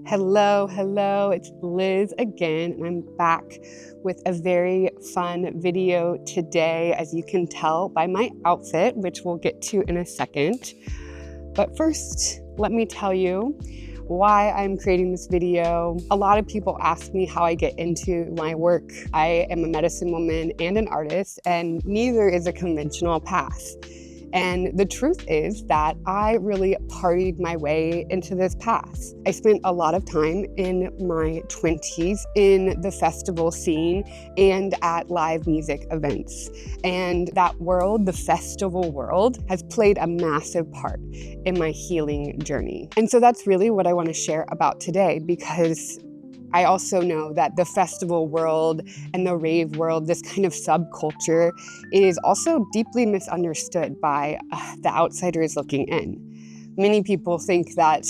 Hello, it's Liz again, and I'm back with a very fun video today, as you can tell by my outfit, which we'll get to in a second. But first, let me tell you why I'm creating this video. A lot of people ask me how I get into my work. I am a medicine woman and an artist, and neither is a conventional path. And the truth is that I really partied my way into this path. I spent a lot of time in my 20s in the festival scene and at live music events. And that world, the festival world, has played a massive part in my healing journey. And so that's really what I want to share about today, because I also know that the festival world and the rave world, this kind of subculture, is also deeply misunderstood by the outsiders looking in. Many people think that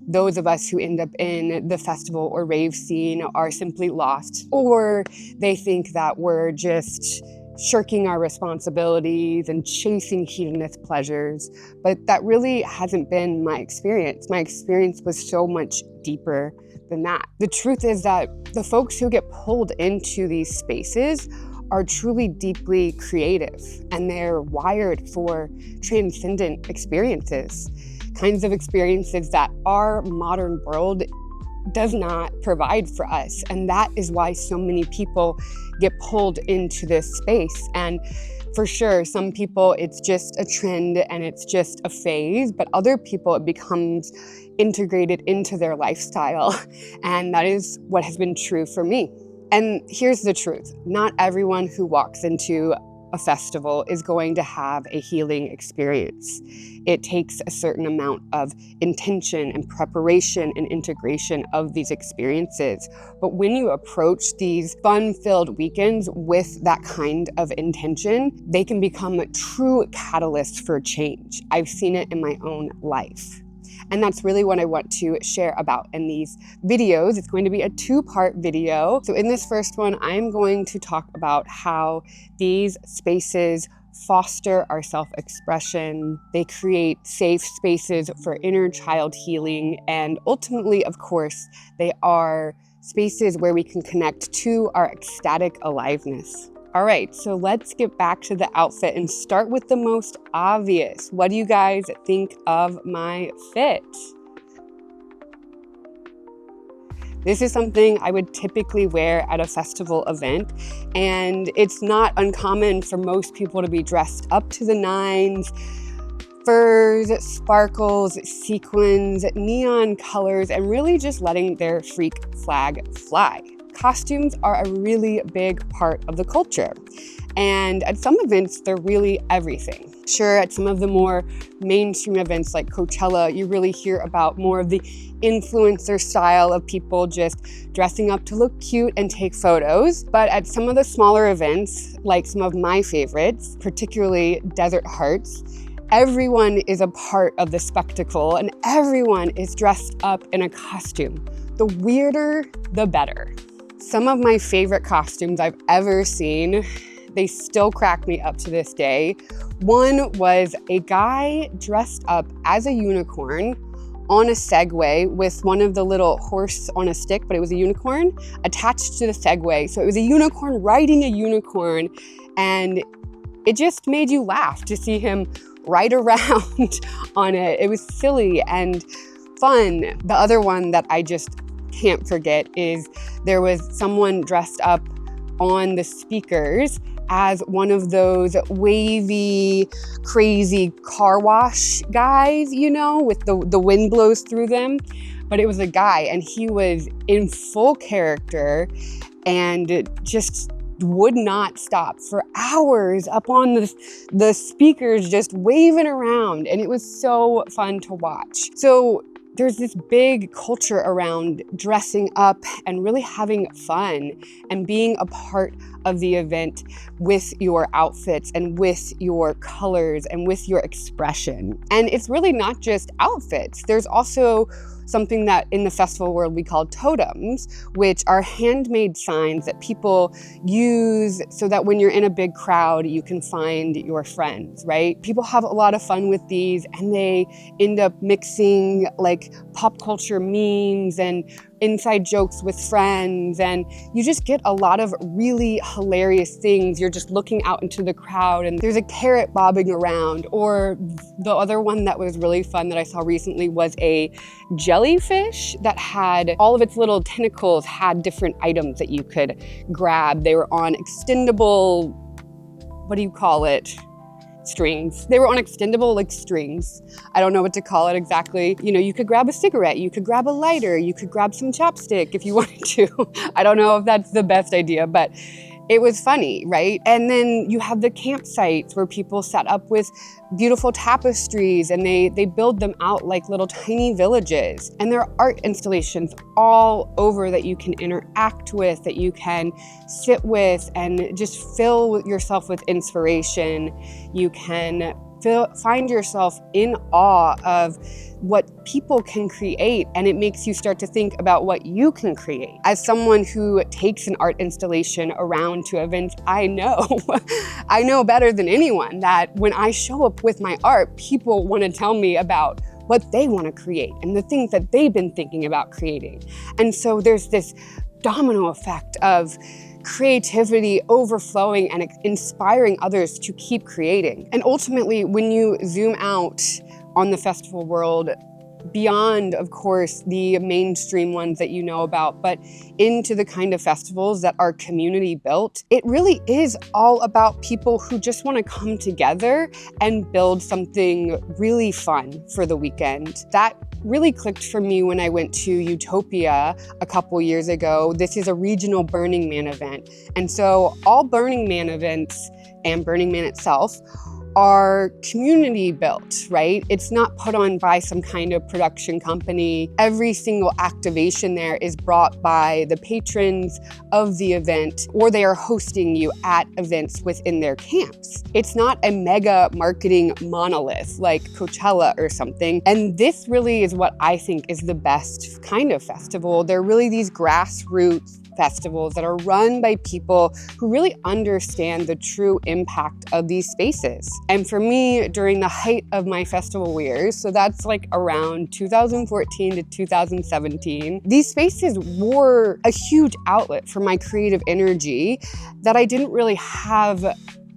those of us who end up in the festival or rave scene are simply lost, or they think that we're just shirking our responsibilities and chasing hedonist pleasures. But that really hasn't been my experience. My experience was so much deeper than that. The truth is that the folks who get pulled into these spaces are truly deeply creative, and they're wired for transcendent experiences, kinds of experiences that our modern world does not provide for us. And that is why so many people get pulled into this space. And for sure, some people, it's just a trend and it's just a phase, but other people, it becomes integrated into their lifestyle. And that is what has been true for me. And here's the truth. Not everyone who walks into a festival is going to have a healing experience. It takes a certain amount of intention and preparation and integration of these experiences. But when you approach these fun-filled weekends with that kind of intention, they can become a true catalyst for change. I've seen it in my own life. And that's really what I want to share about in these videos. It's going to be a two-part video. So in this first one, I'm going to talk about how these spaces foster our self-expression. They create safe spaces for inner child healing. And ultimately, of course, they are spaces where we can connect to our ecstatic aliveness. All right, so let's get back to the outfit and start with the most obvious. What do you guys think of my fit? This is something I would typically wear at a festival event, and it's not uncommon for most people to be dressed up to the nines. Furs, sparkles, sequins, neon colors, and really just letting their freak flag fly. Costumes are a really big part of the culture. And at some events, they're really everything. Sure, at some of the more mainstream events like Coachella, you really hear about more of the influencer style of people just dressing up to look cute and take photos. But at some of the smaller events, like some of my favorites, particularly Desert Hearts, everyone is a part of the spectacle and everyone is dressed up in a costume. The weirder, the better. Some of my favorite costumes I've ever seen, they still crack me up to this day. One was a guy dressed up as a unicorn on a Segway with one of the little horse on a stick, but it was a unicorn attached to the Segway. So it was a unicorn riding a unicorn, and it just made you laugh to see him ride around on it. It was silly and fun. The other one that I just can't forget is there was someone dressed up on the speakers as one of those wavy, crazy car wash guys, you know, with the wind blows through them. But it was a guy, and he was in full character and just would not stop for hours up on the speakers, just waving around. And it was so fun to watch. So there's this big culture around dressing up and really having fun and being a part of the event with your outfits and with your colors and with your expression. And it's really not just outfits. There's also something that in the festival world we call totems, which are handmade signs that people use so that when you're in a big crowd, you can find your friends, right? People have a lot of fun with these, and they end up mixing like pop culture memes and inside jokes with friends, and you just get a lot of really hilarious things. You're just looking out into the crowd and there's a carrot bobbing around. Or the other one that was really fun that I saw recently was a jellyfish that had all of its little tentacles had different items that you could grab. They were on extendable, what do you call it? Strings. They were on extendable like strings. I don't know what to call it exactly. You know, you could grab a cigarette, you could grab a lighter, you could grab some chapstick if you wanted to. I don't know if that's the best idea, but it was funny, right? And then you have the campsites where people set up with beautiful tapestries and they build them out like little tiny villages. And there are art installations all over that you can interact with, that you can sit with and just fill yourself with inspiration. You can find yourself in awe of what people can create, and it makes you start to think about what you can create. As someone who takes an art installation around to events, I know better than anyone that when I show up with my art, people want to tell me about what they want to create and the things that they've been thinking about creating. And so there's this domino effect of creativity overflowing and inspiring others to keep creating. And ultimately, when you zoom out on the festival world, beyond, of course, the mainstream ones that you know about, but into the kind of festivals that are community built, it really is all about people who just want to come together and build something really fun for the weekend. That really clicked for me when I went to Utopia a couple years ago. This is a regional Burning Man event. And so all Burning Man events and Burning Man itself are community built, right? It's not put on by some kind of production company. Every single activation there is brought by the patrons of the event, or they are hosting you at events within their camps. It's not a mega marketing monolith like Coachella or something. And this really is what I think is the best kind of festival. They're really these grassroots festivals that are run by people who really understand the true impact of these spaces. And for me, during the height of my festival years, so that's like around 2014 to 2017, these spaces were a huge outlet for my creative energy that I didn't really have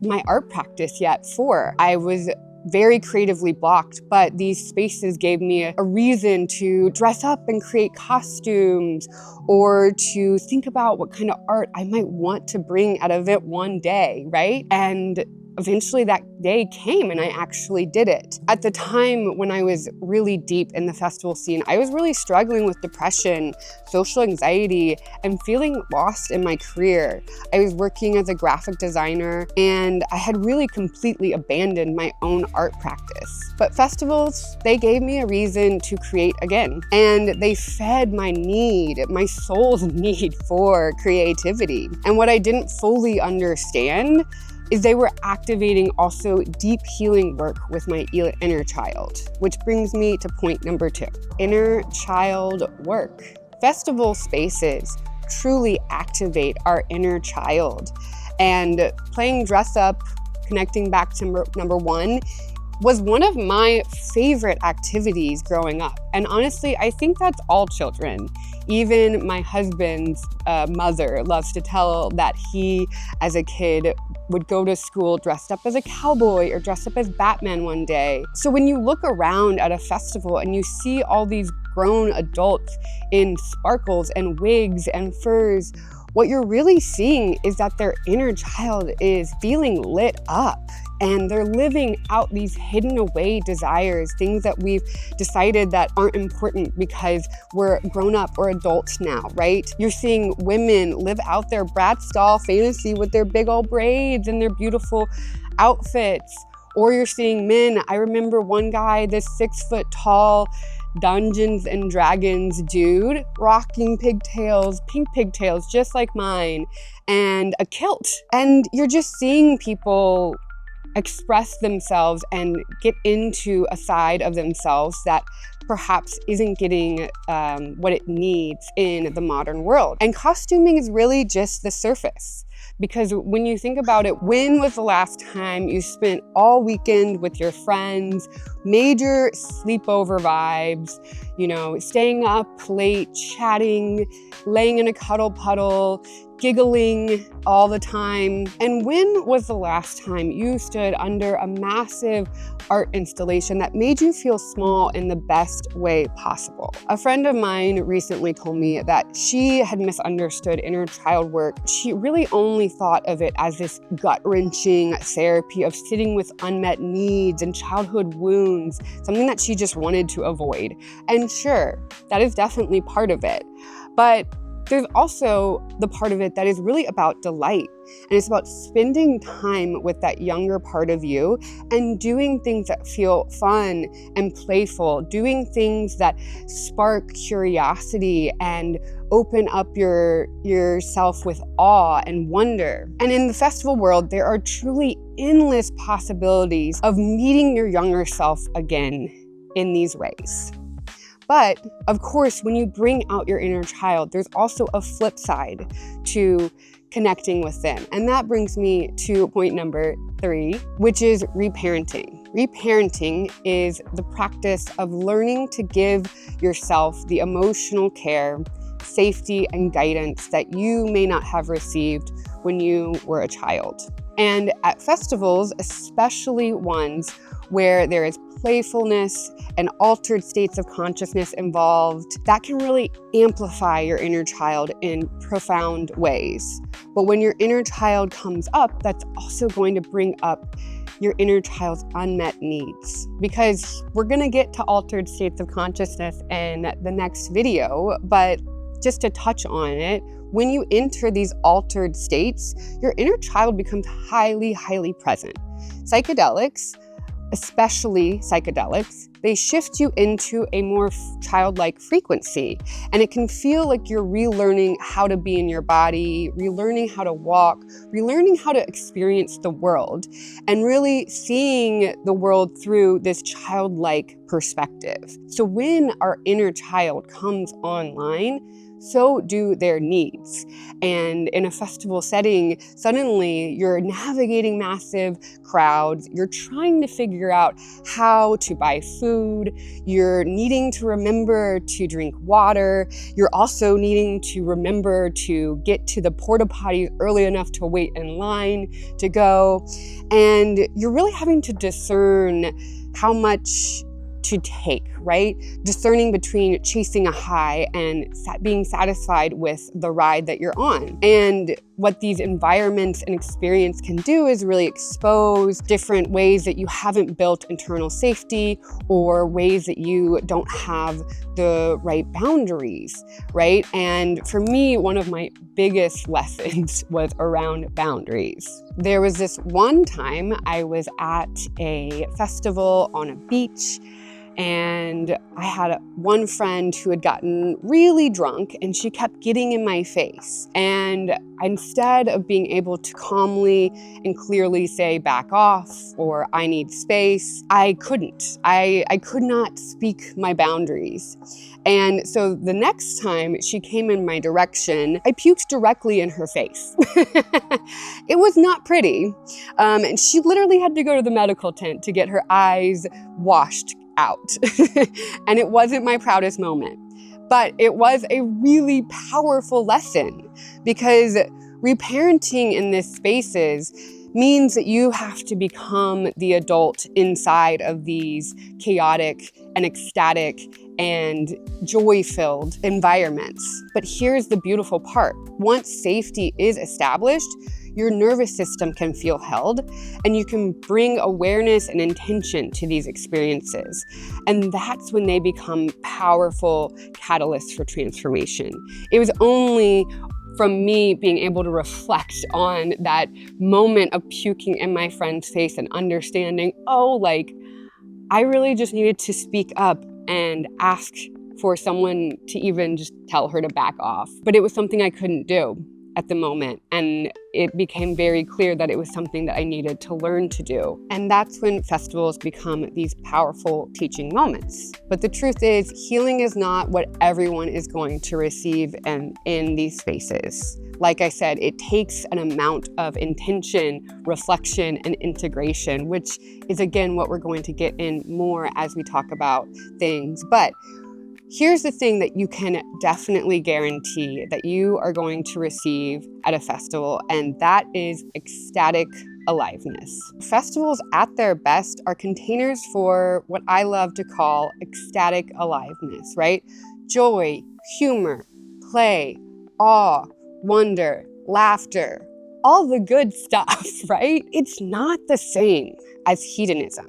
my art practice yet for. I was very creatively blocked, but these spaces gave me a reason to dress up and create costumes, or to think about what kind of art I might want to bring at an event one day, right? And eventually that day came and I actually did it. At the time when I was really deep in the festival scene, I was really struggling with depression, social anxiety, and feeling lost in my career. I was working as a graphic designer and I had really completely abandoned my own art practice. But festivals, they gave me a reason to create again. And they fed my need, my soul's need for creativity. And what I didn't fully understand is they were activating also deep healing work with my inner child, which brings me to point number 2, inner child work. Festival spaces truly activate our inner child, and playing dress up, connecting back to number 1, was one of my favorite activities growing up. And honestly, I think that's all children. Even my husband's mother loves to tell that he, as a kid, would go to school dressed up as a cowboy or dressed up as Batman one day. So when you look around at a festival and you see all these grown adults in sparkles and wigs and furs, what you're really seeing is that their inner child is feeling lit up. And they're living out these hidden away desires, things that we've decided that aren't important because we're grown up or adults now, right? You're seeing women live out their Bratz doll fantasy with their big old braids and their beautiful outfits. Or you're seeing men. I remember one guy, this 6-foot tall Dungeons and Dragons dude, rocking pigtails, pink pigtails, just like mine, and a kilt. And you're just seeing people express themselves and get into a side of themselves that perhaps isn't getting what it needs in the modern world. And costuming is really just the surface. Because when you think about it, when was the last time you spent all weekend with your friends, major sleepover vibes, you know, staying up late, chatting, laying in a cuddle puddle, giggling all the time? And when was the last time you stood under a massive art installation that made you feel small in the best way possible? A friend of mine recently told me that she had misunderstood inner child work. She really only thought of it as this gut-wrenching therapy of sitting with unmet needs and childhood wounds, something that she just wanted to avoid. And sure, that is definitely part of it. But there's also the part of it that is really about delight. And it's about spending time with that younger part of you and doing things that feel fun and playful, doing things that spark curiosity and open up yourself with awe and wonder. And in the festival world, there are truly endless possibilities of meeting your younger self again in these ways. But of course, when you bring out your inner child, there's also a flip side to connecting with them. And that brings me to point number 3, which is reparenting. Reparenting is the practice of learning to give yourself the emotional care, safety, and guidance that you may not have received when you were a child. And at festivals, especially ones where there is playfulness and altered states of consciousness involved, that can really amplify your inner child in profound ways. But when your inner child comes up, that's also going to bring up your inner child's unmet needs. Because we're gonna get to altered states of consciousness in the next video, but just to touch on it, when you enter these altered states, your inner child becomes highly, highly present. Psychedelics, especially psychedelics, they shift you into a more childlike frequency. And it can feel like you're relearning how to be in your body, relearning how to walk, relearning how to experience the world, and really seeing the world through this childlike perspective. So when our inner child comes online, so do their needs. And in a festival setting, suddenly you're navigating massive crowds, you're trying to figure out how to buy food, you're needing to remember to drink water, you're also needing to remember to get to the porta potty early enough to wait in line to go. And you're really having to discern how much to take, right? Discerning between chasing a high and being satisfied with the ride that you're on. And what these environments and experience can do is really expose different ways that you haven't built internal safety or ways that you don't have the right boundaries, right? And for me, one of my biggest lessons was around boundaries. There was this one time I was at a festival on a beach, and I had one friend who had gotten really drunk and she kept getting in my face. And instead of being able to calmly and clearly say back off or I need space, I couldn't. I could not speak my boundaries. And so the next time she came in my direction, I puked directly in her face. It was not pretty. And she literally had to go to the medical tent to get her eyes washed out. And it wasn't my proudest moment, but it was a really powerful lesson, because reparenting in these spaces means that you have to become the adult inside of these chaotic and ecstatic and joy-filled environments. But here's the beautiful part. Once safety is established, your nervous system can feel held, and you can bring awareness and intention to these experiences. And that's when they become powerful catalysts for transformation. It was only from me being able to reflect on that moment of puking in my friend's face and understanding, I really just needed to speak up and ask for someone to even just tell her to back off. But it was something I couldn't do. at the moment, and it became very clear that it was something that I needed to learn to do. And that's when festivals become these powerful teaching moments. But the truth is, healing is not what everyone is going to receive in these spaces. Like I said, it takes an amount of intention, reflection, and integration, which is again what we're going to get in more as we talk about things. But here's the thing that you can definitely guarantee that you are going to receive at a festival, and that is ecstatic aliveness. Festivals at their best are containers for what I love to call ecstatic aliveness, right? Joy, humor, play, awe, wonder, laughter, all the good stuff, right? It's not the same as hedonism.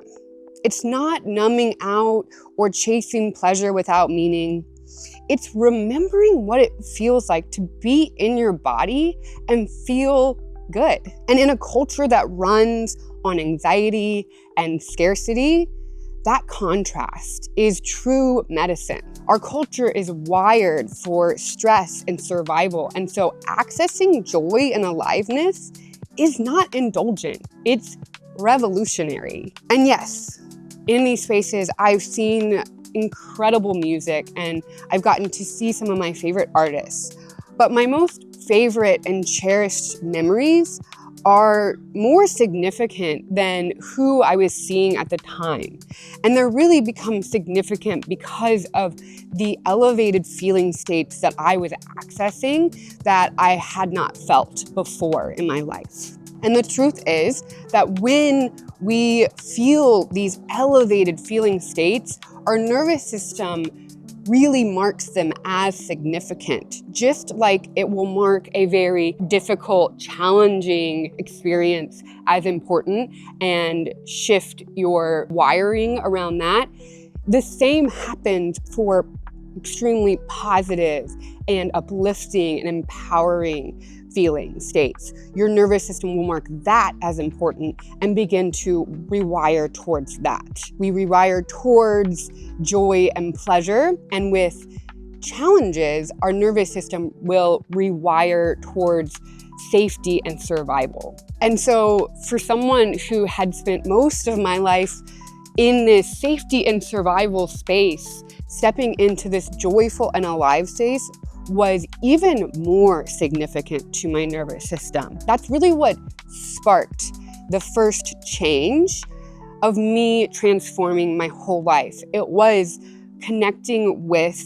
It's not numbing out or chasing pleasure without meaning. It's remembering what it feels like to be in your body and feel good. And in a culture that runs on anxiety and scarcity, that contrast is true medicine. Our culture is wired for stress and survival. And so accessing joy and aliveness is not indulgent, it's revolutionary. And yes, in these spaces, I've seen incredible music and I've gotten to see some of my favorite artists. But my most favorite and cherished memories are more significant than who I was seeing at the time. And they're really become significant because of the elevated feeling states that I was accessing that I had not felt before in my life. And the truth is that when we feel these elevated feeling states, our nervous system really marks them as significant, just like it will mark a very difficult, challenging experience as important and shift your wiring around that. The same happens for extremely positive and uplifting and empowering feeling states. Your nervous system will mark that as important and begin to rewire towards that. We rewire towards joy and pleasure, and with challenges, our nervous system will rewire towards safety and survival. And so for someone who had spent most of my life in this safety and survival space, stepping into this joyful and alive space was even more significant to my nervous system. That's really what sparked the first change of me transforming my whole life. It was connecting with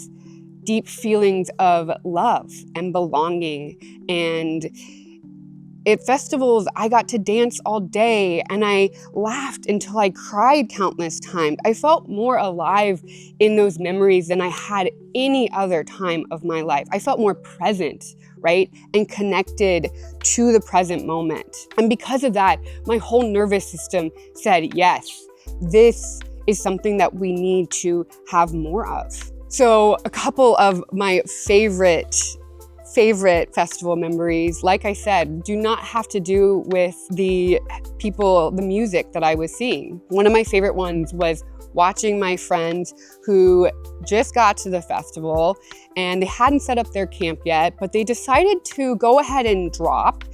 deep feelings of love and belonging. And at festivals, I got to dance all day and I laughed until I cried countless times. I felt more alive in those memories than I had any other time of my life. I felt more present, right? And connected to the present moment. And because of that, my whole nervous system said, yes, this is something that we need to have more of. So a couple of my favorite festival memories, like I said, do not have to do with the music that I was seeing. One of my favorite ones was watching my friends who just got to the festival and they hadn't set up their camp yet, but they decided to go ahead and drop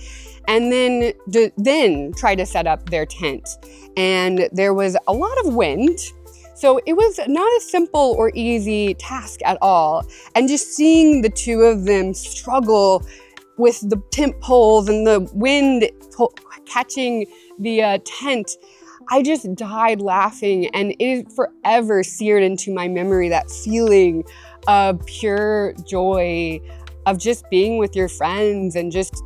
and then try to set up their tent. And there was a lot of wind. So it was not a simple or easy task at all. And just seeing the two of them struggle with the tent poles and the wind catching the tent, I just died laughing. And it is forever seared into my memory, that feeling of pure joy of just being with your friends and just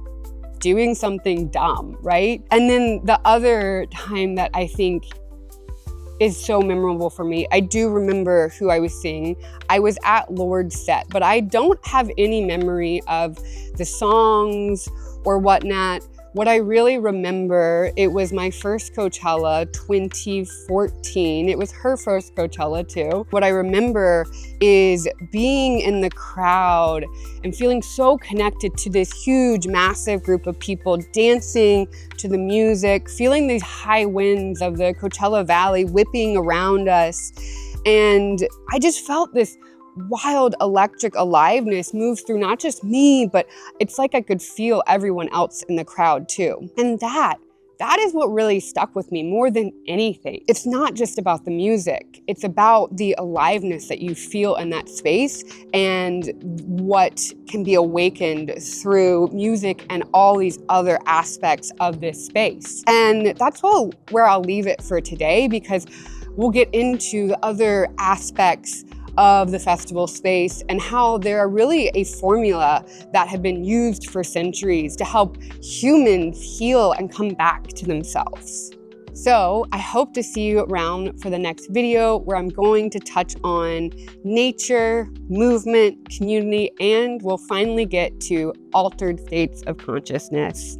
doing something dumb, right? And then the other time that I think is so memorable for me, I do remember who I was seeing. I was at Lord's set, but I don't have any memory of the songs or whatnot. What I really remember, it was my first Coachella, 2014. It was her first Coachella too. What I remember is being in the crowd and feeling so connected to this huge, massive group of people dancing to the music, feeling these high winds of the Coachella Valley whipping around us. And I just felt this wild electric aliveness move through not just me, but it's like I could feel everyone else in the crowd too. And that is what really stuck with me more than anything. It's not just about the music. It's about the aliveness that you feel in that space and what can be awakened through music and all these other aspects of this space. And that's where I'll leave it for today, because we'll get into the other aspects of the festival space and how they're really a formula that have been used for centuries to help humans heal and come back to themselves. So I hope to see you around for the next video, where I'm going to touch on nature, movement, community, and we'll finally get to altered states of consciousness.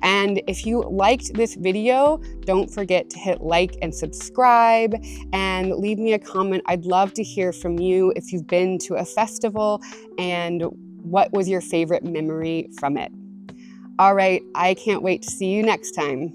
And if you liked this video, don't forget to hit like and subscribe and leave me a comment. I'd love to hear from you if you've been to a festival and what was your favorite memory from it. All right, I can't wait to see you next time.